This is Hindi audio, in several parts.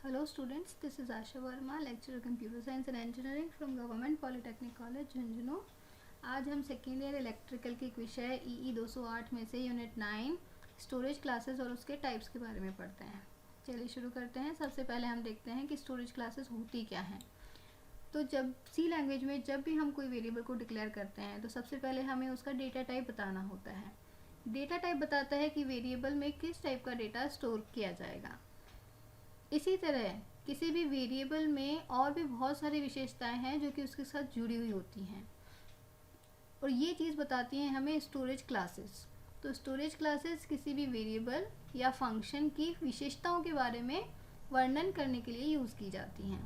Hello students, this is Asha Verma, lecturer Computer Science and Engineering from Government Polytechnic College, Jhunjhunu. आज हम सेकेंड ईयर इलेक्ट्रिकल के विषय EE 208 में से यूनिट 9 स्टोरेज क्लासेस और उसके टाइप्स के बारे में पढ़ते हैं। चलिए शुरू करते हैं। सबसे पहले हम देखते हैं कि स्टोरेज क्लासेस होती क्या हैं। तो जब सी लैंग्वेज में जब भी हम कोई वेरिएबल को डिक्लेयर करते हैं तो सबसे पहले हमें उसका डेटा टाइप बताना होता है। डेटा टाइप बताता है कि वेरिएबल में किस टाइप का डेटा स्टोर किया जाएगा। इसी तरह किसी भी वेरिएबल में और भी बहुत सारी विशेषताएं हैं जो कि उसके साथ जुड़ी हुई होती हैं और ये चीज़ बताती हैं हमें स्टोरेज क्लासेस। तो स्टोरेज क्लासेस किसी भी वेरिएबल या फंक्शन की विशेषताओं के बारे में वर्णन करने के लिए यूज़ की जाती हैं।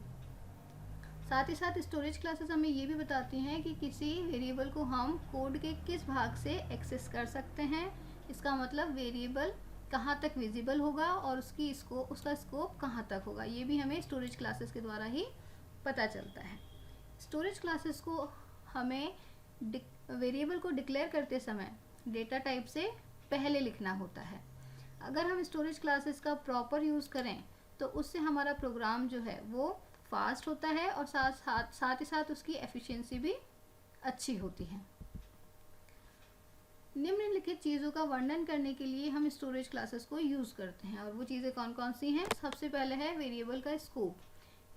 साथ ही साथ स्टोरेज क्लासेस हमें ये भी बताती हैं कि किसी वेरिएबल को हम कोड के किस भाग से एक्सेस कर सकते हैं। इसका मतलब वेरिएबल कहाँ तक विजिबल होगा और उसका स्कोप कहाँ तक होगा, ये भी हमें स्टोरेज क्लासेस के द्वारा ही पता चलता है। स्टोरेज क्लासेस को हमें वेरिएबल को डिक्लेयर करते समय डेटा टाइप से पहले लिखना होता है। अगर हम स्टोरेज क्लासेस का प्रॉपर यूज़ करें तो उससे हमारा प्रोग्राम जो है वो फास्ट होता है और साथ ही साथ उसकी एफिशिएंसी भी अच्छी होती है। निम्नलिखित चीज़ों का वर्णन करने के लिए हम स्टोरेज क्लासेस को यूज़ करते हैं और वो चीज़ें कौन कौन सी हैं। सबसे पहले है वेरिएबल का स्कोप।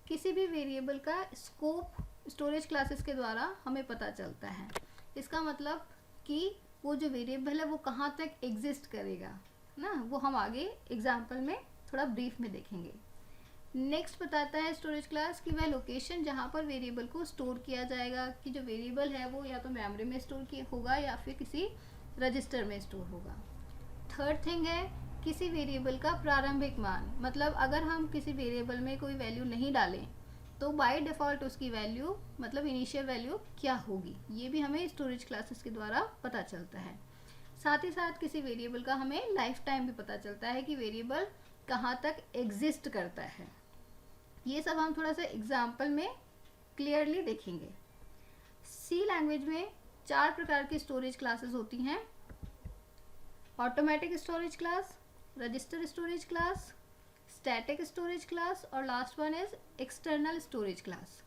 किसी भी वेरिएबल का स्कोप स्टोरेज क्लासेस के द्वारा हमें पता चलता है। इसका मतलब कि वो जो वेरिएबल है वो कहाँ तक एग्जिस्ट करेगा ना, वो हम आगे एग्जाम्पल में थोड़ा ब्रीफ में देखेंगे। नेक्स्ट बताता है स्टोरेज क्लास कि वह लोकेशन जहाँ पर वेरिएबल को स्टोर किया जाएगा, कि जो वेरिएबल है वो या तो मेमोरी में स्टोर होगा या फिर किसी रजिस्टर में स्टोर होगा। थर्ड थिंग है किसी वेरिएबल का प्रारंभिक मान, मतलब अगर हम किसी वेरिएबल में कोई वैल्यू नहीं डालें तो बाय डिफ़ॉल्ट उसकी वैल्यू मतलब इनिशियल वैल्यू क्या होगी, ये भी हमें स्टोरेज क्लासेस के द्वारा पता चलता है। साथ ही साथ किसी वेरिएबल का हमें लाइफ टाइम भी पता चलता है कि वेरिएबल कहाँ तक एग्जिस्ट करता है। ये सब हम थोड़ा सा एग्जाम्पल में क्लियरली देखेंगे। सी लैंग्वेज में 4 प्रकार की स्टोरेज क्लासेस होती हैं। Automatic storage class, register storage class, static storage class और last one is external storage class.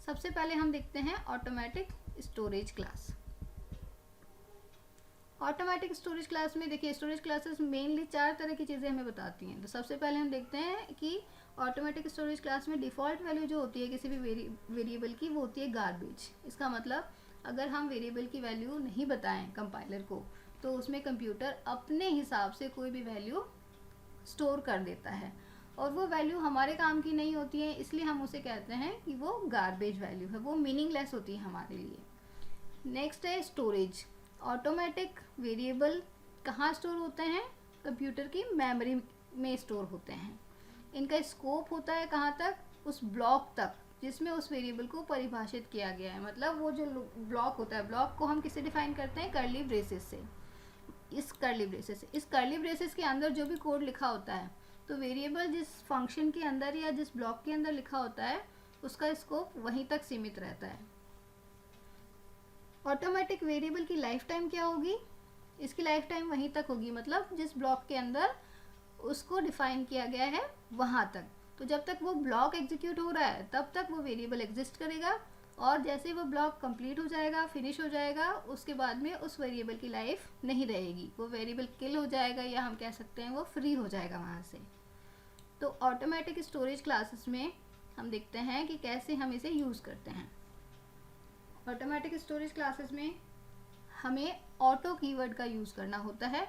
सबसे पहले हम देखते हैं automatic storage class. Automatic storage class में देखिए स्टोरेज क्लासेस मेनली 4 तरह की चीज़ें हमें बताती हैं। तो सबसे पहले हम देखते हैं कि ऑटोमेटिक स्टोरेज क्लास में डिफ़ॉल्ट वैल्यू जो होती है किसी भी वेरिएबल की वो होती है गार्बेज। इसका मतलब अगर हम वेरिएबल की वैल्यू नहीं बताएं कंपाइलर को तो उसमें कंप्यूटर अपने हिसाब से कोई भी वैल्यू स्टोर कर देता है और वो वैल्यू हमारे काम की नहीं होती है, इसलिए हम उसे कहते हैं कि वो गार्बेज वैल्यू है, वो मीनिंगलेस होती है हमारे लिए। नेक्स्ट है स्टोरेज। ऑटोमेटिक वेरिएबल कहाँ स्टोर होते हैं, कंप्यूटर की मेमोरी में स्टोर होते हैं। इनका स्कोप होता है कहाँ तक, उस ब्लॉक तक जिसमें उस वेरिएबल को परिभाषित किया गया है। मतलब वो जो ब्लॉक होता है, ब्लॉक को हम किससे डिफाइन करते हैं, कर्ली ब्रेसेस से। इस कर्ली ब्रेसेस के अंदर जो भी कोड लिखा होता है तो वेरिएबल जिस फंक्शन के अंदर या जिस ब्लॉक के अंदर लिखा होता है उसका स्कोप वहीं तक सीमित रहता है। ऑटोमेटिक वेरिएबल की लाइफ टाइम क्या होगी, इसकी लाइफ टाइम वहीं तक होगी, मतलब जिस ब्लॉक के अंदर उसको डिफाइन किया गया है वहाँ तक। तो जब तक वो ब्लॉक एग्जीक्यूट हो रहा है तब तक वो वेरिएबल एग्जिस्ट करेगा और जैसे वो ब्लॉक कंप्लीट हो जाएगा, फिनिश हो जाएगा, उसके बाद में उस वेरिएबल की लाइफ नहीं रहेगी, वो वेरिएबल किल हो जाएगा या हम कह सकते हैं वो फ्री हो जाएगा वहाँ से। तो ऑटोमेटिक स्टोरेज क्लासेस में हम देखते हैं कि कैसे हम इसे यूज़ करते हैं। ऑटोमेटिक स्टोरेज क्लासेस में हमें ऑटो कीवर्ड का यूज़ करना होता है।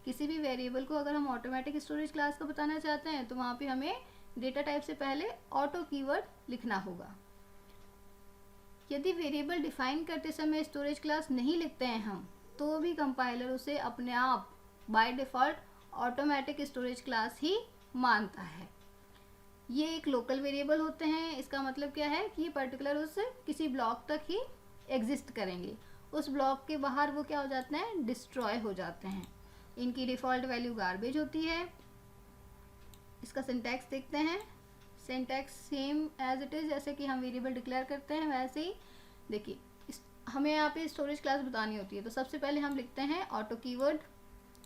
किसी भी वेरिएबल को अगर हम ऑटोमेटिक स्टोरेज क्लास को बताना चाहते हैं तो वहाँ पे हमें डेटा टाइप से पहले ऑटो कीवर्ड लिखना होगा। यदि वेरिएबल डिफाइन करते समय स्टोरेज क्लास नहीं लिखते हैं हम तो भी कंपाइलर उसे अपने आप by default automatic storage class ही मानता है। ये एक लोकल वेरिएबल होते हैं। इसका मतलब क्या है कि ये पर्टिकुलर उस किसी ब्लॉक तक ही एग्जिस्ट करेंगे, उस ब्लॉक के बाहर वो क्या हो जाते हैं, डिस्ट्रॉय हो जाते हैं। इनकी डिफ़ॉल्ट वैल्यू गार्बेज होती है। इसका सिंटैक्स देखते हैं। Syntax same as it is, जैसे कि हम वेरिएबल डिक्लेयर करते हैं वैसे ही। देखिए हमें यहाँ पे स्टोरेज क्लास बतानी होती है तो सबसे पहले हम लिखते हैं ऑटो कीवर्ड,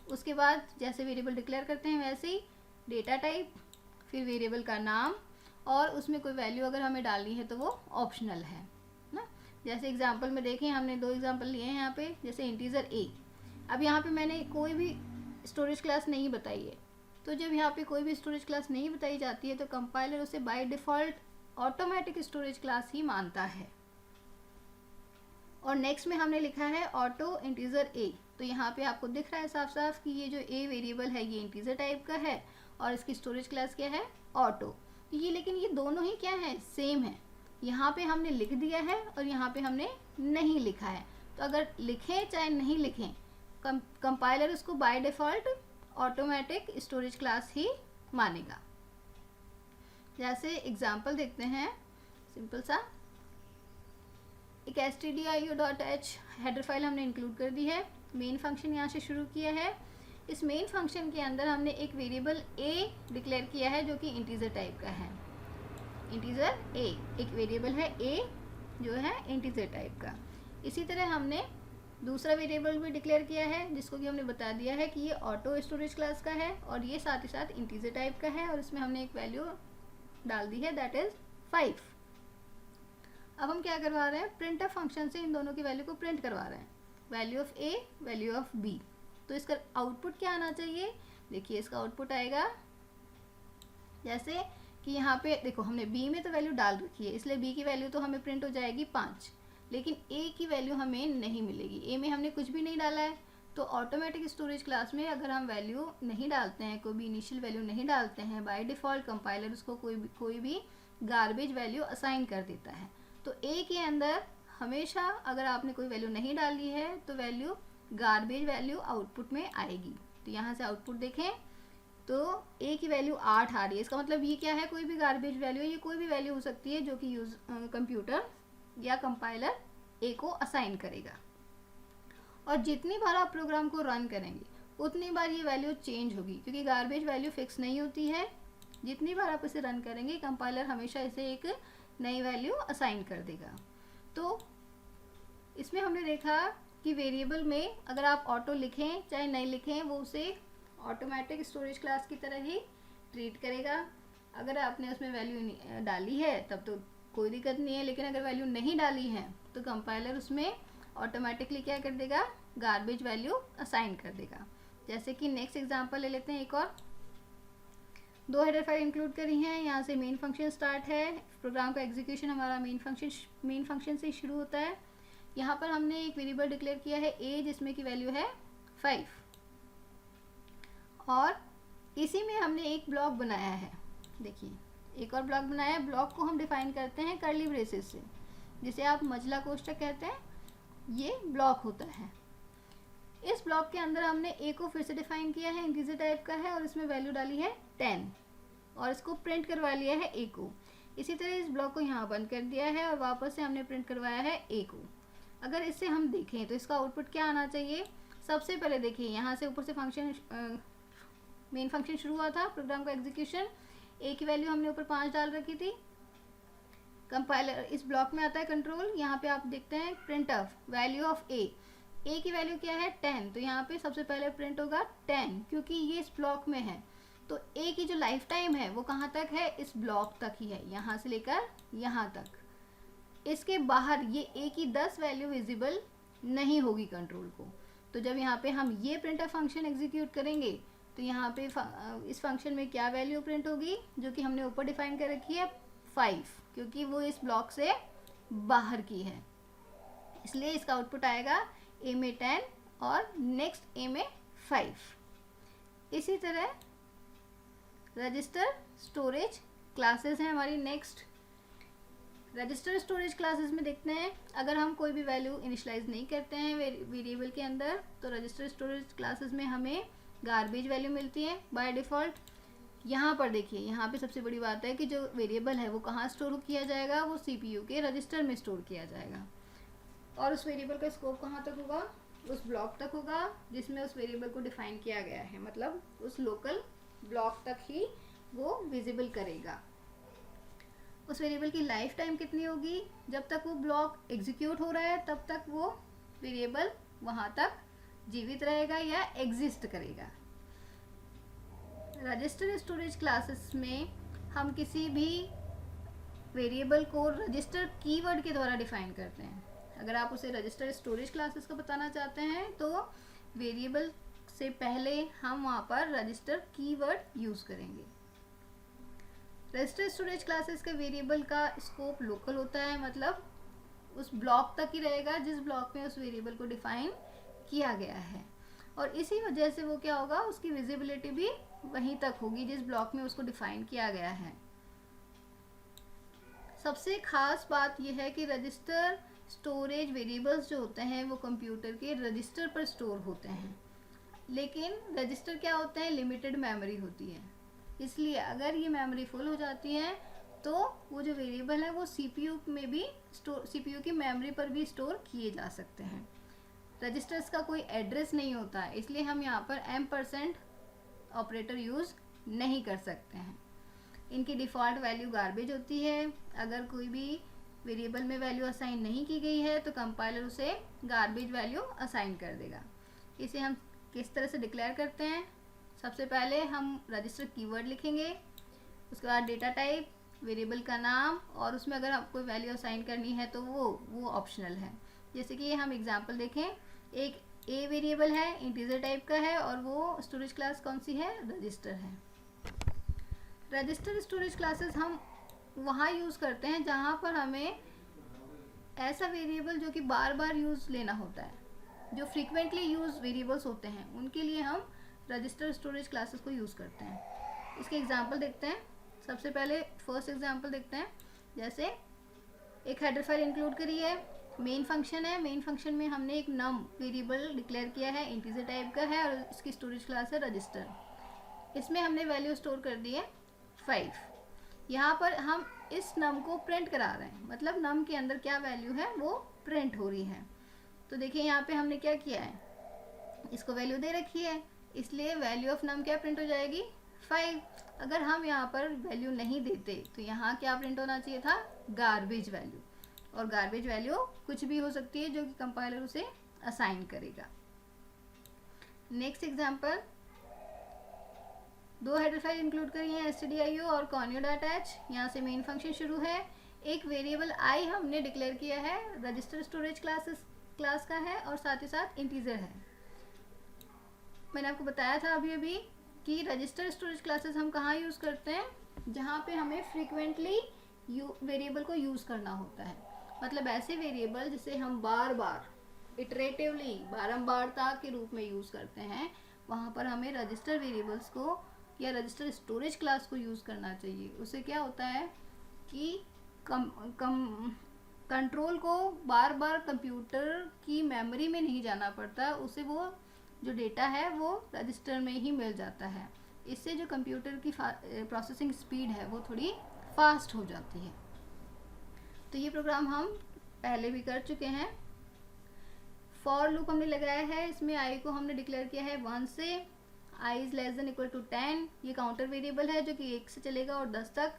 उसके बाद जैसे वेरिएबल डिक्लेयर करते हैं वैसे ही डेटा टाइप, फिर वेरिएबल का नाम और उसमें कोई वैल्यू अगर हमें डालनी है तो वो ऑप्शनल है ना। जैसे एग्जांपल में देखें, हमने 2 एग्जांपल लिए हैं यहाँ पे। जैसे इंटीजर a, अब यहाँ पे मैंने कोई भी स्टोरेज क्लास नहीं बताई है, तो जब यहाँ पे कोई भी स्टोरेज क्लास नहीं बताई जाती है तो कंपाइलर उसे by default automatic storage class ही मानता है। और नेक्स्ट में हमने लिखा है ऑटो इंटीजर a, तो यहाँ पे आपको दिख रहा है साफ साफ कि ये जो a वेरिएबल है ये इंटीजर टाइप का है और इसकी स्टोरेज क्लास क्या है, ऑटो। ये लेकिन ये दोनों ही क्या है, सेम है। यहाँ पे हमने लिख दिया है और यहाँ पे हमने नहीं लिखा है, तो अगर लिखें चाहे नहीं लिखें कंपाइलर उसको by default automatic storage class ही मानेगा। जैसे एग्जांपल देखते हैं, सिंपल सा एक stdio.h हेडर फाइल हमने इंक्लूड कर दी है, मेन फंक्शन यहाँ से शुरू किया है। इस मेन फंक्शन के अंदर हमने एक वेरिएबल a डिक्लेयर किया है जो कि इंटीजर टाइप का है। इंटीजर a एक वेरिएबल है a जो है इंटीजर टाइप का। इसी तरह हमने दूसरा वेरिएबल भी डिक्लेयर किया है जिसको कि हमने बता दिया है कि ये ऑटो स्टोरेज क्लास का है और ये साथ ही साथ इंटीजर टाइप का है और इसमें हमने एक वैल्यू डाल दी है, दैट इज 5। अब हम क्या करवा रहे हैं, प्रिंटफ फंक्शन से इन दोनों की वैल्यू को प्रिंट करवा रहे हैं, value of a, value of b। तो इसका आउटपुट क्या आना चाहिए, देखिए इसका आउटपुट आएगा जैसे कि यहाँ पे देखो हमने b में तो वैल्यू डाल रखी है, इसलिए b की वैल्यू तो हमें प्रिंट हो जाएगी 5, लेकिन a की वैल्यू हमें नहीं मिलेगी। a में हमने कुछ भी नहीं डाला है, तो ऑटोमेटिक स्टोरेज क्लास में अगर हम वैल्यू नहीं डालते हैं, कोई भी इनिशियल वैल्यू नहीं डालते हैं, बाय डिफ़ॉल्ट कंपाइलर उसको कोई भी गार्बेज वैल्यू असाइन कर देता है। तो a के अंदर हमेशा अगर आपने कोई वैल्यू नहीं डाली है तो वैल्यू गार्बेज वैल्यू आउटपुट में आएगी। तो यहाँ से आउटपुट देखें तो a की वैल्यू 8 आ रही है, इसका मतलब ये क्या है, कोई भी गार्बेज वैल्यू है, ये कोई भी वैल्यू हो सकती है जो कि कंप्यूटर या कंपाइलर a को असाइन करेगा। और जितनी बार आप प्रोग्राम को रन करेंगे उतनी बार ये वैल्यू चेंज होगी, क्योंकि गार्बेज वैल्यू फिक्स नहीं होती है। जितनी बार आप इसे रन करेंगे कंपाइलर हमेशा इसे एक नई वैल्यू असाइन कर देगा। तो इसमें हमने देखा कि वेरिएबल में अगर आप ऑटो लिखें चाहे नहीं लिखें वो उसे ऑटोमेटिक स्टोरेज क्लास की तरह ही ट्रीट करेगा। अगर आपने उसमें वैल्यू डाली है तब तो कोई दिक्कत नहीं है, लेकिन अगर वैल्यू नहीं डाली है तो कंपाइलर उसमें ऑटोमेटिकली क्या कर देगा, गार्बेज वैल्यू असाइन कर देगा। जैसे कि नेक्स्ट एग्जांपल ले लेते हैं, एक और 2 हेडर फाइल इंक्लूड करी हैं। यहाँ से मेन फंक्शन स्टार्ट है, प्रोग्राम का एग्जीक्यूशन हमारा मेन फंक्शन से शुरू होता है। यहाँ पर हमने एक वेरिएबल डिक्लेयर किया है a जिसमें की वैल्यू है 5 और इसी में हमने एक ब्लॉक बनाया है। देखिए एक और ब्लॉक बनाया है, ब्लॉक को हम डिफाइन करते हैं कर्ली ब्रेसेस से, जिसे आप मजला कोष्ठक कहते हैं, ये ब्लॉक होता है। इस ब्लॉक के अंदर हमने a को फिर से डिफाइन किया है, इंटीजर टाइप का है और इसमें वैल्यू डाली है 10 और इसको प्रिंट करवा लिया है a को। इसी तरह इस ब्लॉक को यहाँ बंद कर दिया है और वापस से हमने प्रिंट करवाया है a को। अगर इससे हम देखें तो इसका आउटपुट क्या आना चाहिए, सबसे पहले देखिए यहाँ से ऊपर से फंक्शन मेन फंक्शन शुरू हुआ था, प्रोग्राम का एग्जीक्यूशन, a की वैल्यू हमने ऊपर 5 डाल रखी थी। कंपाइलर इस ब्लॉक में आता है कंट्रोल, यहाँ पे आप देखते हैं print of value of a की वैल्यू क्या है 10, तो यहाँ पे सबसे पहले प्रिंट होगा 10 क्योंकि ये इस ब्लॉक में है। तो a की जो लाइफ टाइम है वो कहाँ तक है, इस ब्लॉक तक ही है, यहाँ से लेकर यहाँ तक। इसके बाहर ये a की 10 वैल्यू विजिबल नहीं होगी कंट्रोल को। तो जब यहाँ पे हम ये प्रिंटफ फंक्शन एग्जीक्यूट करेंगे तो यहाँ पे इस फंक्शन में क्या वैल्यू प्रिंट होगी, जो कि हमने ऊपर डिफाइन कर रखी है 5, क्योंकि वो इस ब्लॉक से बाहर की है, इसलिए इसका आउटपुट आएगा a में 10 और नेक्स्ट a में 5। इसी तरह रजिस्टर स्टोरेज क्लासेस हैं हमारी। नेक्स्ट रजिस्टर स्टोरेज क्लासेस में देखते हैं, अगर हम कोई भी वैल्यू इनिशियलाइज नहीं करते हैं वेरिएबल के अंदर तो रजिस्टर स्टोरेज क्लासेस में हमें गार्बेज वैल्यू मिलती है बाय डिफ़ॉल्ट। यहाँ पर देखिए, यहाँ पे सबसे बड़ी बात है कि जो वेरिएबल है वो कहाँ स्टोर किया जाएगा, वो CPU के रजिस्टर में स्टोर किया जाएगा और उस वेरिएबल का स्कोप कहाँ तक होगा, उस ब्लॉक तक होगा जिसमें उस वेरिएबल को डिफाइन किया गया है, मतलब उस लोकल ब्लॉक तक ही वो विजिबल करेगा। उस वेरिएबल की लाइफ टाइम कितनी होगी, जब तक वो ब्लॉक एग्जीक्यूट हो रहा है तब तक वो वेरिएबल वहाँ तक जीवित रहेगा या एग्जिस्ट करेगा। रजिस्टर स्टोरेज क्लासेस में हम किसी भी वेरिएबल को रजिस्टर कीवर्ड के द्वारा डिफाइन करते हैं। अगर आप उसे रजिस्टर स्टोरेज क्लासेस को बताना चाहते हैं तो वेरिएबल से पहले हम वहाँ पर रजिस्टर कीवर्ड यूज़ करेंगे। रजिस्टर स्टोरेज क्लासेस के वेरिएबल का स्कोप लोकल होता है, मतलब उस ब्लॉक तक ही रहेगा जिस ब्लॉक में उस वेरिएबल को डिफाइन किया गया है, और इसी वजह से वो क्या होगा, उसकी विजिबिलिटी भी वहीं तक होगी जिस ब्लॉक में उसको डिफाइन किया गया है। सबसे खास बात यह है कि रजिस्टर स्टोरेज वेरिएबल्स जो होते हैं वो कंप्यूटर के रजिस्टर पर स्टोर होते हैं, लेकिन रजिस्टर क्या होते हैं, लिमिटेड मेमोरी होती है। इसलिए अगर ये मेमोरी फुल हो जाती है तो वो जो वेरिएबल है वो सीपीयू में भी सीपीयू की मेमोरी पर भी स्टोर किए जा सकते हैं। रजिस्टर्स का कोई एड्रेस नहीं होता है, इसलिए हम यहाँ पर M% ऑपरेटर यूज़ नहीं कर सकते हैं। इनकी डिफ़ॉल्ट वैल्यू गार्बेज होती है। अगर कोई भी वेरिएबल में वैल्यू असाइन नहीं की गई है तो कंपाइलर उसे गार्बेज वैल्यू असाइन कर देगा। इसे हम किस तरह से डिक्लेयर करते हैं, सबसे पहले हम रजिस्टर कीवर्ड लिखेंगे, उसके बाद डेटा टाइप, वेरिएबल का नाम, और उसमें अगर आपको वैल्यू असाइन करनी है तो वो ऑप्शनल है। जैसे कि हम एग्जांपल देखें, एक ए वेरिएबल है, इंटीजर टाइप का है, और वो स्टोरेज क्लास कौन सी है, रजिस्टर है। रजिस्टर स्टोरेज क्लासेस हम वहाँ यूज़ करते हैं जहाँ पर हमें ऐसा वेरिएबल जो कि बार बार यूज़ लेना होता है, जो फ्रीक्वेंटली यूज़ वेरिएबल्स होते हैं, उनके लिए हम रजिस्टर स्टोरेज क्लासेस को यूज़ करते हैं। इसके एग्जांपल देखते हैं। सबसे पहले फर्स्ट एग्जांपल देखते हैं। जैसे एक हेडर फाइल इंक्लूड करी है, मेन फंक्शन है, मेन फंक्शन में हमने एक नम वेरिएबल डिक्लेयर किया है, इंटीजर टाइप का है, और इसकी स्टोरेज क्लास है रजिस्टर। इसमें हमने वैल्यू स्टोर कर दी है 5। यहाँ पर हम इस नम को प्रिंट करा रहे हैं, मतलब नम के अंदर क्या वैल्यू है वो प्रिंट हो रही है। तो देखिए यहाँ पे हमने क्या किया है, इसको वैल्यू दे रखी है, इसलिए वैल्यू ऑफ नम क्या प्रिंट हो जाएगी, 5। अगर हम यहाँ पर वैल्यू नहीं देते तो यहाँ क्या प्रिंट होना चाहिए था, गार्बेज वैल्यू। और गार्बेज वैल्यू कुछ भी हो सकती है जो कि कंपाइलर उसे असाइन करेगा। Next example, 2 header file include करी है, stdio और conio.h। यहाँ से मेन फंक्शन शुरू है। एक वेरिएबल i हमने डिक्लेयर किया है, रजिस्टर स्टोरेज क्लास का है, और साथ ही साथ इंटीजर है। मैंने आपको बताया था अभी कि रजिस्टर स्टोरेज क्लासेस हम कहाँ यूज़ करते हैं, जहाँ पे हमें फ्रीक्वेंटली वेरिएबल को यूज़ करना होता है। मतलब ऐसे वेरिएबल जिसे हम बार बार इटरेटिवली बारंबारता के रूप में यूज़ करते हैं, वहाँ पर हमें रजिस्टर वेरिएबल्स को या रजिस्टर स्टोरेज क्लास को यूज़ करना चाहिए। उससे क्या होता है कि कंट्रोल को बार बार कंप्यूटर की मेमोरी में नहीं जाना पड़ता, उसे वो जो डेटा है वो रजिस्टर में ही मिल जाता है। इससे जो कंप्यूटर की प्रोसेसिंग स्पीड है वो थोड़ी फास्ट हो जाती है। तो ये प्रोग्राम हम पहले भी कर चुके हैं। फॉर लूप हमने लगाया है, इसमें i को हमने डिक्लेयर किया है 1 से, i is less than equal to 10। ये काउंटर वेरिएबल है जो कि 1 से चलेगा और 10 तक,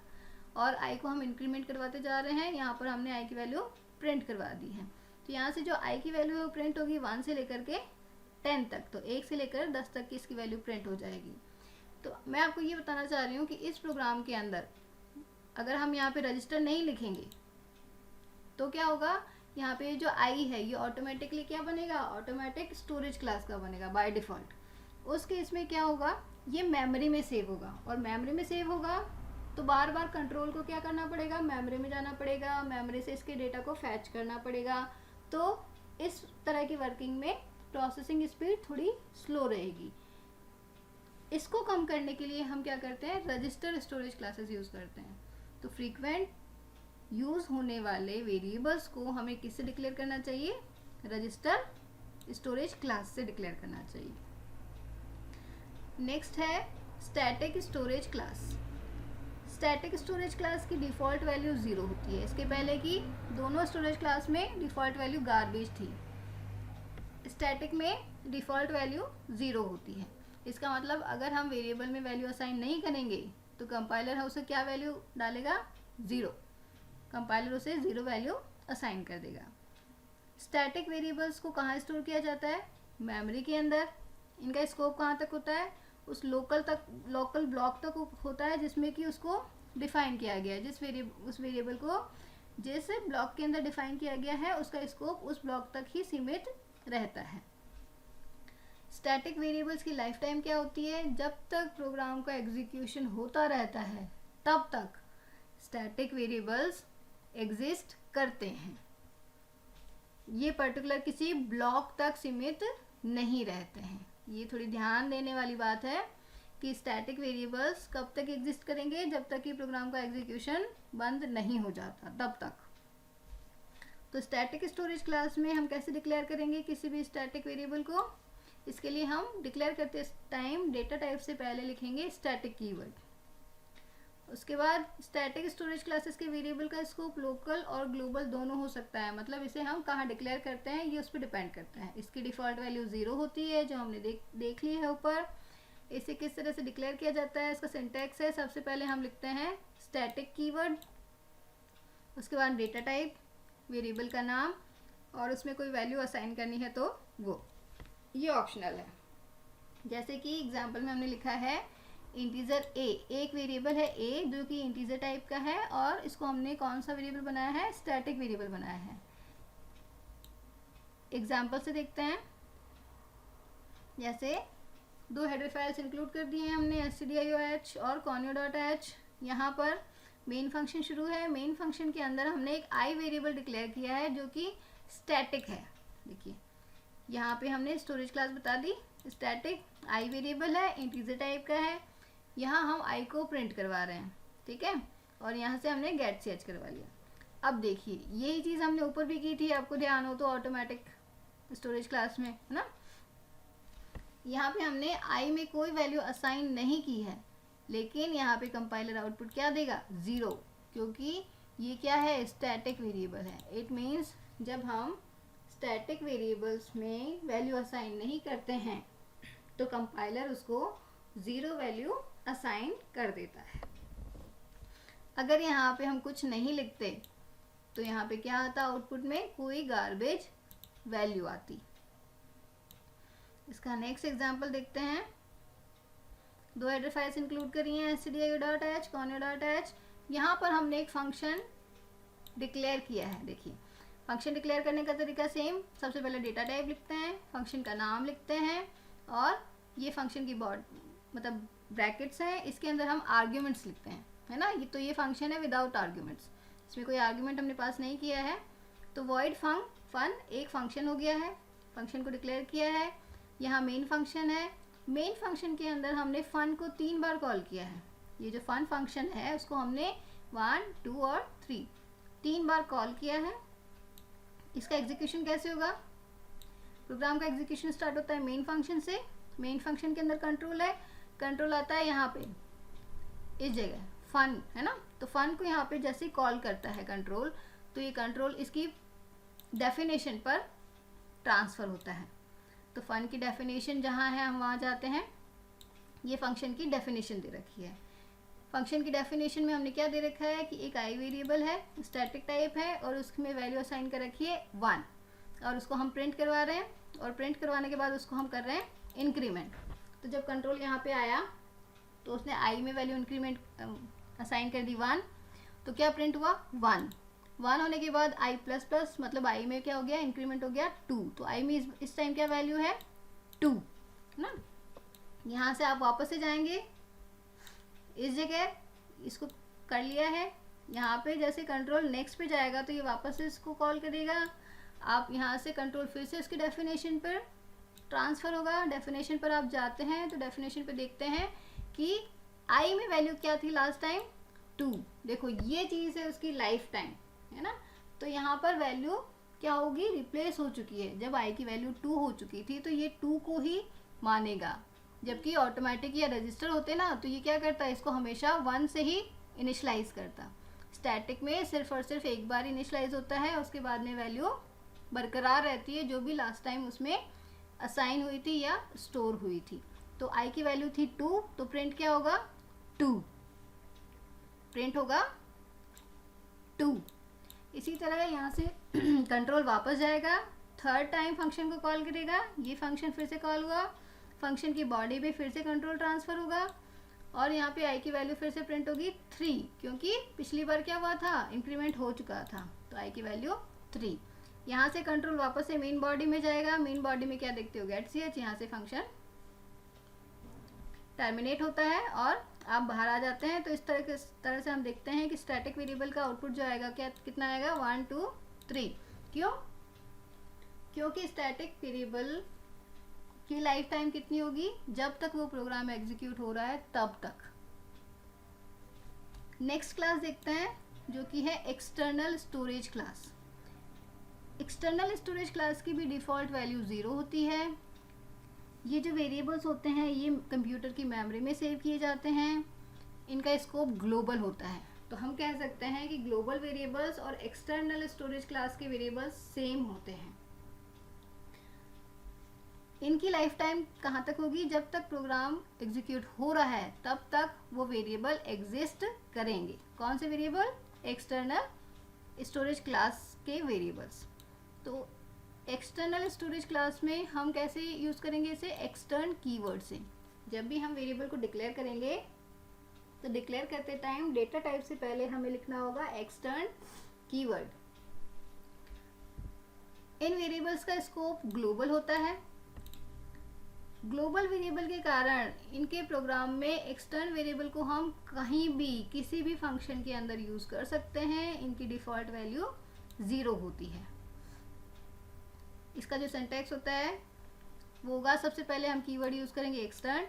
और i को हम इंक्रीमेंट करवाते जा रहे हैं। यहाँ पर हमने i की वैल्यू प्रिंट करवा दी है। तो यहाँ से जो i की वैल्यू है वो प्रिंट होगी 1 से लेकर के 10 तक, तो 1 से लेकर 10 तक की इसकी वैल्यू प्रिंट हो जाएगी। तो मैं आपको ये बताना चाह रही हूँ कि इस प्रोग्राम के अंदर अगर हम यहाँ पे रजिस्टर नहीं लिखेंगे तो क्या होगा, यहाँ पे जो i है ये ऑटोमेटिकली क्या बनेगा, ऑटोमेटिक स्टोरेज क्लास का बनेगा बाय डिफ़ॉल्ट। उस केस में क्या होगा, ये मेमोरी में सेव होगा, और मेमोरी में सेव होगा तो बार बार कंट्रोल को क्या करना पड़ेगा, मेमोरी में जाना पड़ेगा, मेमोरी से इसके डेटा को फैच करना पड़ेगा। तो इस तरह की वर्किंग में प्रोसेसिंग स्पीड थोड़ी स्लो रहेगी। इसको कम करने के लिए हम क्या करते हैं, रजिस्टर स्टोरेज क्लासेस यूज़ करते हैं। तो फ्रीक्वेंट यूज़ होने वाले वेरिएबल्स को हमें किससे डिक्लेयर करना चाहिए, रजिस्टर स्टोरेज क्लास से डिक्लेयर करना चाहिए। नेक्स्ट है static storage class. Static storage class की डिफ़ॉल्ट वैल्यू 0 होती है। इसके पहले की दोनों स्टोरेज क्लास में डिफ़ॉल्ट वैल्यू गार्बेज थी, स्टैटिक में डिफ़ॉल्ट वैल्यू 0 होती है। इसका मतलब अगर हम वेरिएबल में वैल्यू असाइन नहीं करेंगे तो कंपाइलर उसे क्या वैल्यू डालेगा, 0। कंपाइलर उसे 0 वैल्यू असाइन कर देगा। स्टैटिक वेरिएबल्स को कहाँ स्टोर किया जाता है, मेमोरी के अंदर। इनका स्कोप कहाँ तक होता है, उस लोकल ब्लॉक तक होता है जिसमें कि उसको डिफाइन किया गया है, उस वेरिएबल को जिस ब्लॉक के अंदर डिफाइन किया गया है उसका स्कोप उस ब्लॉक तक ही सीमित रहता है। स्टैटिक वेरिएबल्स की लाइफ टाइम क्या होती है? जब तक प्रोग्राम का एग्जीक्यूशन होता रहता है तब तक स्टैटिक वेरिएबल्स एग्जिस्ट करते हैं। ये पर्टिकुलर किसी ब्लॉक तक सीमित नहीं रहते हैं। ये थोड़ी ध्यान देने वाली बात है कि स्टैटिक वेरिएबल्स कब तक एग्जिस्ट करेंगे? जब तक कि प्रोग्राम का एग्जीक्यूशन बंद नहीं हो जाता तब तक। तो स्टैटिक स्टोरेज क्लास में हम कैसे डिक्लेयर करेंगे किसी भी स्टैटिक वेरिएबल को? इसके लिए हम डिक्लेयर करते टाइम डेटा टाइप से पहले लिखेंगे स्टैटिक कीवर्ड। उसके बाद स्टैटिक स्टोरेज क्लासेस के वेरिएबल का स्कोप लोकल और ग्लोबल दोनों हो सकता है। मतलब इसे हम कहाँ डिक्लेयर करते हैं ये उस पर डिपेंड करता है। इसकी डिफ़ॉल्ट वैल्यू 0 होती है जो हमने देख ली है ऊपर। इसे किस तरह से डिक्लेयर किया जाता है, इसका सिंटैक्स है, सबसे पहले हम लिखते हैं स्टैटिक कीवर्ड, उसके बाद डेटा टाइप, वेरिएबल का नाम, और उसमें कोई वैल्यू असाइन करनी है तो वो, ये ऑप्शनल है। जैसे कि एग्जांपल में हमने लिखा है इंटीजर ए, एक वेरिएबल है ए जो कि इंटीजर टाइप का है और इसको हमने कौन सा वेरिएबल बनाया है? स्टैटिक वेरिएबल बनाया है। एग्जांपल से देखते हैं। जैसे 2 हेडर फाइल्स इंक्लूड कर दिए हैं हमने, stdioh और conio.h। यहाँ पर मेन फंक्शन शुरू है। मेन फंक्शन के अंदर हमने एक आई वेरिएबल डिक्लेयर किया है जो कि स्टैटिक है। देखिए यहाँ पे हमने स्टोरेज क्लास बता दी, स्टैटिक आई वेरिएबल है, इंटीजर टाइप का है। यहाँ हम आई को प्रिंट करवा रहे हैं, ठीक है, और यहाँ से हमने गेट ch करवा लिया। अब देखिए यही चीज़ हमने ऊपर भी की थी, आपको ध्यान हो तो, ऑटोमेटिक स्टोरेज क्लास में, है ना। यहाँ पे हमने आई में कोई वैल्यू असाइन नहीं की है, लेकिन यहाँ पे कंपाइलर आउटपुट क्या देगा? 0, क्योंकि ये क्या है? स्टैटिक वेरिएबल है। इट मीन्स जब हम स्टैटिक वेरिएबल्स में वैल्यू असाइन नहीं करते हैं तो कंपाइलर उसको 0 वैल्यू असाइन कर देता है। अगर यहाँ पे हम कुछ नहीं लिखते तो यहाँ पे क्या आता? आउटपुट में कोई गार्बेज वैल्यू आती। इसका नेक्स्ट एग्जांपल देखते हैं। 2 हेडर फाइल्स इंक्लूड करी हैं, stdio.h, conio.h। यहाँ पर हमने एक फंक्शन डिक्लेयर किया है। देखिए फंक्शन डिक्लेयर करने का तरीका सेम, सबसे पहले डेटा टाइप लिखते हैं, फंक्शन का नाम लिखते हैं, और ये फंक्शन की मतलब ब्रैकेट्स हैं, इसके अंदर हम आर्ग्यूमेंट्स लिखते हैं, है ना। तो ये फंक्शन है विदाउट आर्ग्यूमेंट्स, इसमें कोई आर्ग्यूमेंट हमने पास नहीं किया है। तो वॉइड फन एक फंक्शन हो गया है, फंक्शन को डिक्लेयर किया है। यहाँ मेन फंक्शन है, मेन फंक्शन के अंदर हमने फन को 3 बार कॉल किया है। ये जो फन फंक्शन है उसको हमने 1, 2 और 3 बार कॉल किया है। इसका एग्जीक्यूशन कैसे होगा? प्रोग्राम का एग्जीक्यूशन स्टार्ट होता है मेन फंक्शन से। मेन फंक्शन के अंदर कंट्रोल है, कंट्रोल आता है यहाँ पे इस जगह फन, है ना। तो फन को यहाँ पे जैसे कॉल करता है कंट्रोल, तो ये कंट्रोल इसकी डेफिनेशन पर ट्रांसफ़र होता है। तो फन की डेफिनेशन जहाँ है हम वहाँ जाते हैं। ये फंक्शन की डेफिनेशन दे रखी है। फंक्शन की डेफिनेशन में हमने क्या दे रखा है कि एक आई वेरिएबल है, स्टैटिक टाइप है, और उसमें वैल्यू असाइन कर रखी है 1, और उसको हम प्रिंट करवा रहे हैं, और प्रिंट करवाने के बाद उसको हम कर रहे हैं इंक्रीमेंट। तो जब कंट्रोल यहाँ पे आया तो उसने आई में वैल्यू इंक्रीमेंट असाइन कर दी 1, तो क्या प्रिंट हुआ? 1 होने के बाद आई प्लस प्लस, मतलब आई में क्या हो गया? इंक्रीमेंट हो गया 2। तो आई में इस टाइम क्या वैल्यू है? 2, है ना। यहाँ से आप वापस से जाएंगे इस जगह, इसको कर लिया है। यहाँ पे जैसे कंट्रोल नेक्स्ट पे जाएगा तो ये वापस से इसको कॉल करेगा। आप यहाँ से कंट्रोल फिर से इसके डेफिनेशन पर ट्रांसफ़र होगा। डेफिनेशन पर आप जाते हैं तो डेफिनेशन पे देखते हैं कि आई में वैल्यू क्या थी लास्ट टाइम? 2। देखो ये चीज़ है उसकी लाइफ टाइम, है ना। तो यहाँ पर वैल्यू क्या होगी? रिप्लेस हो चुकी है। जब आई की वैल्यू 2 हो चुकी थी तो ये 2 को ही मानेगा, जबकि ऑटोमेटिक या रजिस्टर होते ना तो ये क्या करता है? इसको हमेशा 1 से ही इनिशलाइज करता। स्टैटिक में सिर्फ और सिर्फ एक बार इनिशलाइज होता है, उसके बाद में वैल्यू बरकरार रहती है जो भी लास्ट टाइम उसमें असाइन हुई थी या स्टोर हुई थी। तो आई की वैल्यू थी 2, तो प्रिंट क्या होगा? 2 प्रिंट होगा 2। इसी तरह यहाँ से कंट्रोल वापस जाएगा, थर्ड टाइम फंक्शन को कॉल करेगा। ये फंक्शन फिर से कॉल हुआ, फंक्शन की बॉडी पे फिर से कंट्रोल ट्रांसफ़र होगा, और यहाँ पे आई की वैल्यू फिर से प्रिंट होगी 3, क्योंकि पिछली बार क्या हुआ था, इंक्रीमेंट हो चुका था, तो आई की वैल्यू 3। यहाँ से कंट्रोल वापस से मेन बॉडी में जाएगा, मेन बॉडी में क्या देखते हो, गेट सी एच, यहाँ से फंक्शन टर्मिनेट होता है और आप बाहर आ जाते हैं। तो इस तरह से हम देखते हैं कि स्टैटिक वेरिएबल का आउटपुट जो आएगा क्या कितना आएगा, 1 2 3। क्यों? क्योंकि स्टैटिक वेरिएबल की लाइफ टाइम कितनी होगी, जब तक वो प्रोग्राम एग्जीक्यूट हो रहा है तब तक। नेक्स्ट क्लास देखते हैं जो कि है external storage class. External storage class की भी डिफ़ॉल्ट वैल्यू 0 होती है। ये जो वेरिएबल्स होते हैं ये कंप्यूटर की मेमोरी में सेव किए जाते हैं। इनका स्कोप ग्लोबल होता है, तो हम कह सकते हैं कि ग्लोबल वेरिएबल्स और एक्सटर्नल स्टोरेज क्लास के वेरिएबल्स सेम होते हैं। इनकी लाइफ टाइम कहाँ तक होगी, जब तक प्रोग्राम एग्जीक्यूट हो रहा है तब तक वो वेरिएबल एग्जिस्ट करेंगे। कौन से वेरिएबल, एक्सटर्नल स्टोरेज क्लास के वेरिएबल्स। तो एक्सटर्नल स्टोरेज क्लास में हम कैसे यूज़ करेंगे इसे, एक्सटर्न कीवर्ड से। जब भी हम वेरिएबल को डिक्लेयर करेंगे तो डिक्लेयर करते टाइम डेटा टाइप से पहले हमें लिखना होगा एक्सटर्न कीवर्ड। इन वेरिएबल्स का स्कोप ग्लोबल होता है। ग्लोबल वेरिएबल के कारण इनके प्रोग्राम में एक्सटर्न वेरिएबल को हम कहीं भी किसी भी फंक्शन के अंदर यूज़ कर सकते हैं। इनकी डिफ़ॉल्ट वैल्यू 0 होती है। इसका जो सिंटैक्स होता है वो होगा, सबसे पहले हम कीवर्ड यूज़ करेंगे एक्सटर्न,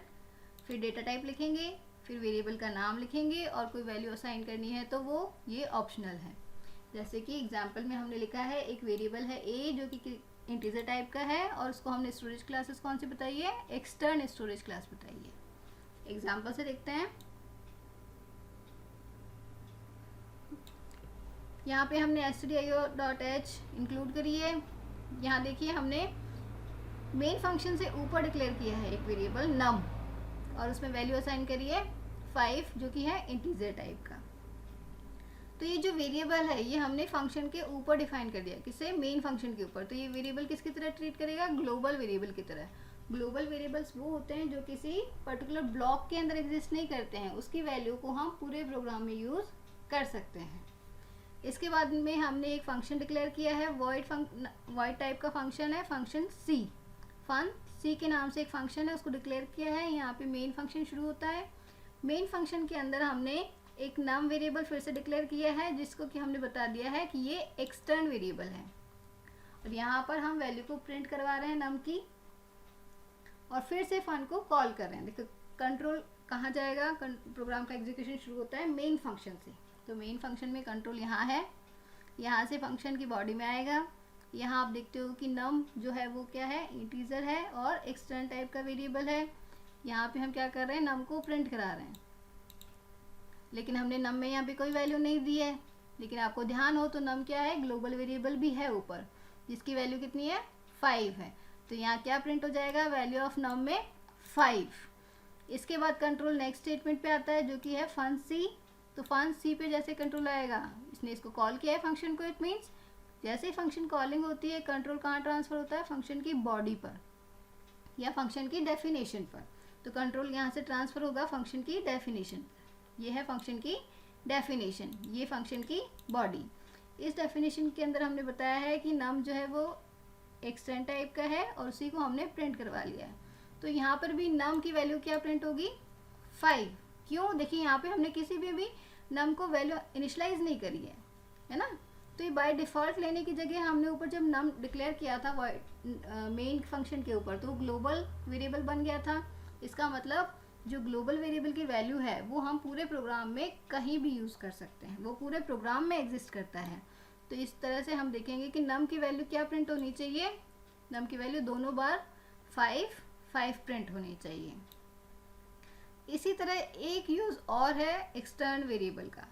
फिर डेटा टाइप लिखेंगे, फिर वेरिएबल का नाम लिखेंगे और कोई वैल्यू असाइन करनी है तो वो ये ऑप्शनल है। जैसे कि एग्जांपल में हमने लिखा है एक वेरिएबल है a जो कि इंटीजर टाइप का है और उसको हमने स्टोरेज क्लासेस कौन सी बताई है, एक्सटर्न स्टोरेज क्लास बताई है। एग्जांपल से देखते हैं। यहाँ पे हमने stdio.h इंक्लूड करी है। यहाँ देखिए हमने मेन फंक्शन से ऊपर डिक्लेयर किया है एक वेरिएबल num और उसमें वैल्यू असाइन करी है 5 जो कि है इंटीजर टाइप का। तो ये जो वेरिएबल है ये हमने फंक्शन के ऊपर डिफाइन कर दिया, किसे, मेन फंक्शन के ऊपर। तो ये वेरिएबल किसकी तरह ट्रीट करेगा, ग्लोबल वेरिएबल की तरह। ग्लोबल वेरिएबल्स वो होते हैं जो किसी पर्टिकुलर ब्लॉक के अंदर एग्जिस्ट नहीं करते हैं, उसकी वैल्यू को हम पूरे प्रोग्राम में यूज़ कर सकते हैं। इसके बाद में हमने एक फंक्शन डिक्लेयर किया है, वॉइड टाइप का फंक्शन है, फंक्शन सी। फन सी के नाम से एक फंक्शन है, उसको डिक्लेयर किया है। यहाँ पे मेन फंक्शन शुरू होता है। मेन फंक्शन के अंदर हमने एक नम वेरिएबल फिर से डिक्लेयर किया है जिसको कि हमने बता दिया है कि ये एक्सटर्न वेरिएबल है और यहाँ पर हम वैल्यू को प्रिंट करवा रहे हैं नम की और फिर से फन को कॉल कर रहे हैं। देखो कंट्रोल कहाँ जाएगा, प्रोग्राम का एग्जीक्यूशन शुरू होता है मेन फंक्शन से। तो मेन फंक्शन में कंट्रोल यहाँ है, यहाँ से फंक्शन की बॉडी में आएगा। यहाँ आप देखते हो कि नम जो है वो क्या है, इंटीजर है और एक्सटर्न टाइप का वेरिएबल है। यहाँ पे हम क्या कर रहे हैं, नम को प्रिंट करा रहे हैं, लेकिन हमने नम में यहाँ पे कोई वैल्यू नहीं दी है। लेकिन आपको ध्यान हो तो नम क्या है, ग्लोबल वेरिएबल भी है ऊपर, जिसकी वैल्यू कितनी है, 5 है। तो यहाँ क्या प्रिंट हो जाएगा, वैल्यू ऑफ नम में 5। इसके बाद कंट्रोल नेक्स्ट स्टेटमेंट पे आता है जो कि है फन सी। तो फन सी पे जैसे कंट्रोल आएगा, इसने इसको कॉल किया है फंक्शन को, इट मीन्स जैसे ही फंक्शन कॉलिंग होती है कंट्रोल कहाँ ट्रांसफर होता है, फंक्शन की बॉडी पर या फंक्शन की डेफिनेशन पर। तो कंट्रोल यहाँ से ट्रांसफर होगा फंक्शन की डेफिनेशन पर। ये है फंक्शन की डेफिनेशन, ये फंक्शन की बॉडी। इस डेफिनेशन के अंदर हमने बताया है कि नम जो है वो एक्सटेंड टाइप का है और उसी को हमने प्रिंट करवा लिया है। तो यहाँ पर भी नम की वैल्यू क्या प्रिंट होगी, 5। क्यों, देखिए यहाँ पे हमने किसी भी नम को वैल्यू इनिशलाइज नहीं करी है ना। तो ये बाय डिफ़ॉल्ट लेने की जगह हमने ऊपर जब नम डिक्लेयर किया था मेन फंक्शन के ऊपर तो ग्लोबल वेरिएबल बन गया था। इसका मतलब जो ग्लोबल वेरिएबल की वैल्यू है वो हम पूरे प्रोग्राम में कहीं भी यूज़ कर सकते हैं, वो पूरे प्रोग्राम में एग्जिस्ट करता है। तो इस तरह से हम देखेंगे कि नम की वैल्यू क्या प्रिंट होनी चाहिए, नम की वैल्यू दोनों बार 5 प्रिंट होनी चाहिए। इसी तरह एक यूज़ और है एक्सटर्न वेरिएबल का।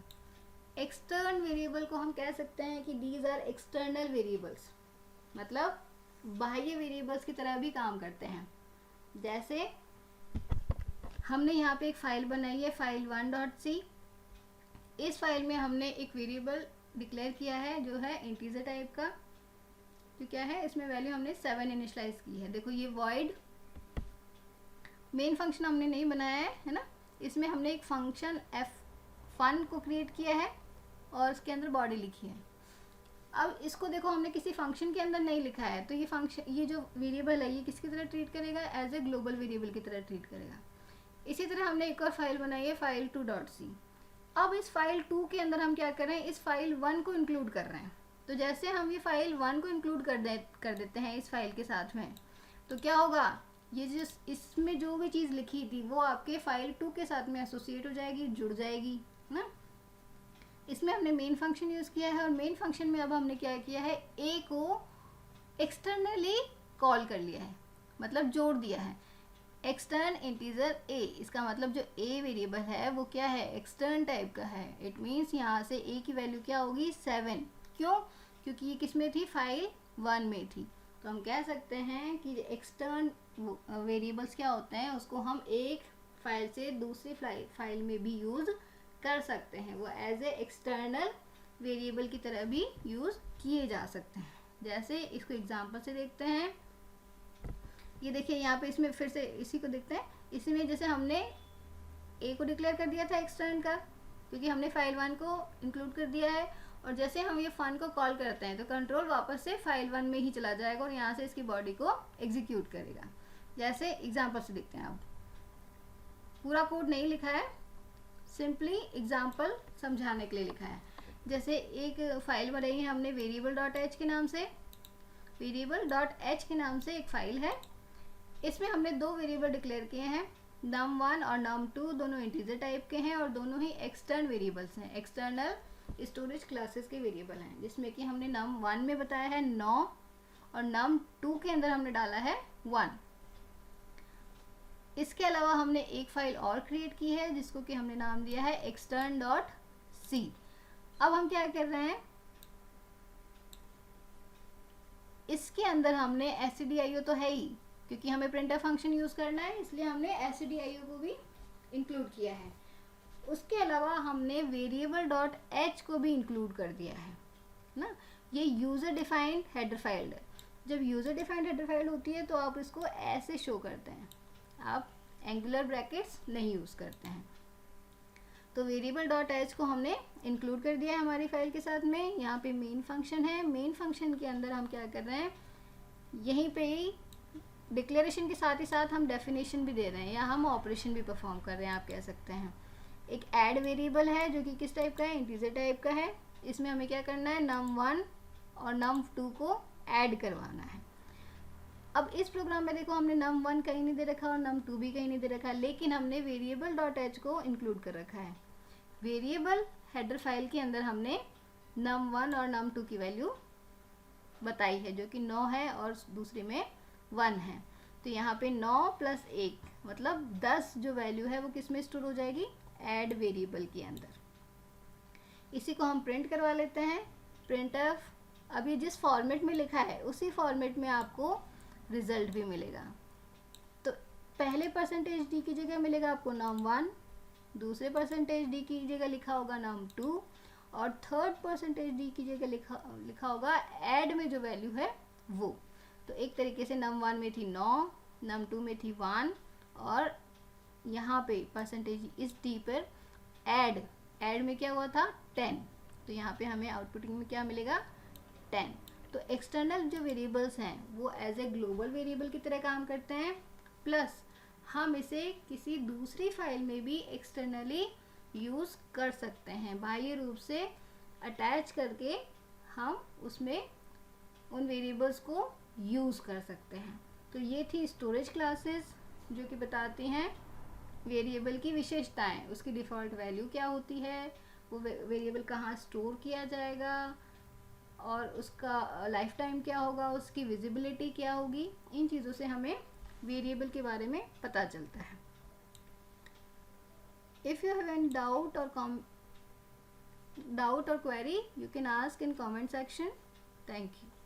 एक्सटर्न वेरिएबल को हम कह सकते हैं कि दीज आर एक्सटर्नल वेरिएबल्स, मतलब बाह्य वेरिएबल्स की तरह भी काम करते हैं। जैसे हमने यहाँ पे एक फ़ाइल बनाई है file1.c। इस फाइल में हमने एक वेरिएबल डिक्लेयर किया है जो है इंटीजर टाइप का, तो क्या है इसमें वैल्यू हमने 7 इनिशलाइज की है। देखो ये वॉइड मेन फंक्शन हमने नहीं बनाया है ना, इसमें हमने एक फंक्शन f1 को क्रिएट किया है और उसके अंदर बॉडी लिखी है। अब इसको देखो हमने किसी फंक्शन के अंदर नहीं लिखा है, तो ये फंक्शन, ये जो वेरिएबल है ये किसकी तरह ट्रीट करेगा, एज ए ग्लोबल वेरिएबल की तरह ट्रीट करेगा। इसी तरह हमने एक और फाइल बनाई है फाइल 2.c। अब इस फाइल 2 के अंदर हम क्या कर रहे हैं, इस फाइल 1 को इंक्लूड कर रहे हैं। तो जैसे हम ये फाइल 1 को इंक्लूड कर देते हैं इस फाइल के साथ में, तो क्या होगा, ये जो इसमें जो भी चीज़ लिखी थी वो आपके फाइल 2 के साथ में एसोसिएट हो जाएगी, जुड़ जाएगी ना। इसमें हमने मेन फंक्शन यूज़ किया है और मेन फंक्शन में अब हमने क्या किया है, ए को एक्सटर्नली कॉल कर लिया है, मतलब जोड़ दिया है। एक्सटर्न इंटीजर ए, इसका मतलब जो ए वेरिएबल है वो क्या है, एक्सटर्न टाइप का है। इट मीन्स यहाँ से ए की वैल्यू क्या होगी, 7। क्यों, क्योंकि ये किस में थी, फाइल 1 में थी। तो हम कह सकते हैं कि एक्सटर्न वेरिएबल्स क्या होते हैं, उसको हम एक फाइल से दूसरी फाइल में भी यूज़ कर सकते हैं। वो एज ए एक्सटर्नल वेरिएबल की तरह भी यूज़ किए जा सकते हैं। जैसे इसको एग्जांपल से देखते हैं, ये देखिए यहाँ पे इसमें फिर से इसी को देखते हैं। इसी में जैसे हमने ए को डिक्लेयर कर दिया था एक्सटर्न का, क्योंकि हमने फाइल 1 को इंक्लूड कर दिया है, और जैसे हम ये फन को कॉल करते हैं तो कंट्रोल वापस से फाइल 1 में ही चला जाएगा और यहाँ से इसकी बॉडी को एग्जीक्यूट करेगा। जैसे एग्जांपल से देखते हैं, आप पूरा कोड नहीं लिखा है, सिंपली एग्जांपल समझाने के लिए लिखा है। जैसे एक फाइल बनाई है हमने variable.h के नाम से, variable.h के नाम से एक फाइल है। इसमें हमने दो वेरिएबल डिक्लेयर किए हैं, num1 और num2, दोनों इंटीजर टाइप के हैं और दोनों ही एक्सटर्न वेरिएबल्स हैं, एक्सटर्नल स्टोरेज क्लासेस के वेरिएबल हैं। जिसमें कि हमने num1 में बताया है 9 और num2 के अंदर हमने डाला है 1। इसके अलावा हमने एक फाइल और क्रिएट की है जिसको कि हमने नाम दिया है extern.c। अब हम क्या कर रहे हैं, इसके अंदर हमने stdio तो है ही, क्योंकि हमें प्रिंटर फंक्शन यूज़ करना है, इसलिए हमने stdio को भी इंक्लूड किया है। उसके अलावा हमने variable.h को भी इंक्लूड कर दिया है ना। ये यूज़र डिफाइंड हेडर फाइल है। जब यूज़र डिफाइंड हेडर फाइल होती है तो आप इसको ऐसे शो करते हैं, आप एंगुलर ब्रैकेट्स नहीं यूज़ करते हैं। तो variable.h को हमने इंक्लूड कर दिया है हमारी फाइल के साथ में। यहाँ पे मेन फंक्शन है, मेन फंक्शन के अंदर हम क्या कर रहे हैं, यहीं पे ही डिक्लेरेशन के साथ ही साथ हम डेफिनेशन भी दे रहे हैं या हम ऑपरेशन भी परफॉर्म कर रहे हैं, आप कह सकते हैं। एक ऐड वेरिएबल है जो कि किस टाइप का है, इंटीजर टाइप का है। इसमें हमें क्या करना है, num1 और num2 को ऐड करवाना है। अब इस प्रोग्राम में देखो हमने num1 कहीं नहीं दे रखा और num2 भी कहीं नहीं दे रखा, लेकिन हमने variable.h को इंक्लूड कर रखा है। वेरिएबल हेडर फाइल के अंदर हमने num1 और num2 की वैल्यू बताई है जो कि 9 है और दूसरे में 1 है। तो यहाँ पे 9 + 1 मतलब 10 जो वैल्यू है वो किस में स्टोर हो जाएगी, ऐड वेरिएबल के अंदर। इसी को हम प्रिंट करवा लेते हैं, printf। अब ये जिस फॉर्मेट में लिखा है उसी फॉर्मेट में आपको रिजल्ट भी मिलेगा। तो पहले %d की जगह मिलेगा आपको num1, दूसरे %d की जगह लिखा होगा num2 और थर्ड %d की जगह लिखा होगा ऐड में जो वैल्यू है वो। तो एक तरीके से num1 में थी 9, num2 में थी 1 और यहाँ पे % इस d पर ऐड में क्या हुआ था 10। तो यहाँ पे हमें आउटपुटिंग में क्या मिलेगा 10। तो एक्सटर्नल जो वेरिएबल्स हैं वो एज ए ग्लोबल वेरिएबल की तरह काम करते हैं, प्लस हम इसे किसी दूसरी फाइल में भी एक्सटर्नली यूज़ कर सकते हैं। बाह्य रूप से अटैच करके हम उसमें उन वेरिएबल्स को यूज़ कर सकते हैं। तो ये थी स्टोरेज क्लासेस जो कि बताती हैं वेरिएबल की विशेषताएं, उसकी डिफ़ॉल्ट वैल्यू क्या होती है, वो वेरिएबल कहाँ स्टोर किया जाएगा और उसका लाइफ टाइम क्या होगा, उसकी विजिबिलिटी क्या होगी। इन चीज़ों से हमें वेरिएबल के बारे में पता चलता है। If you have any doubt और query, you can ask in comment section. Thank you.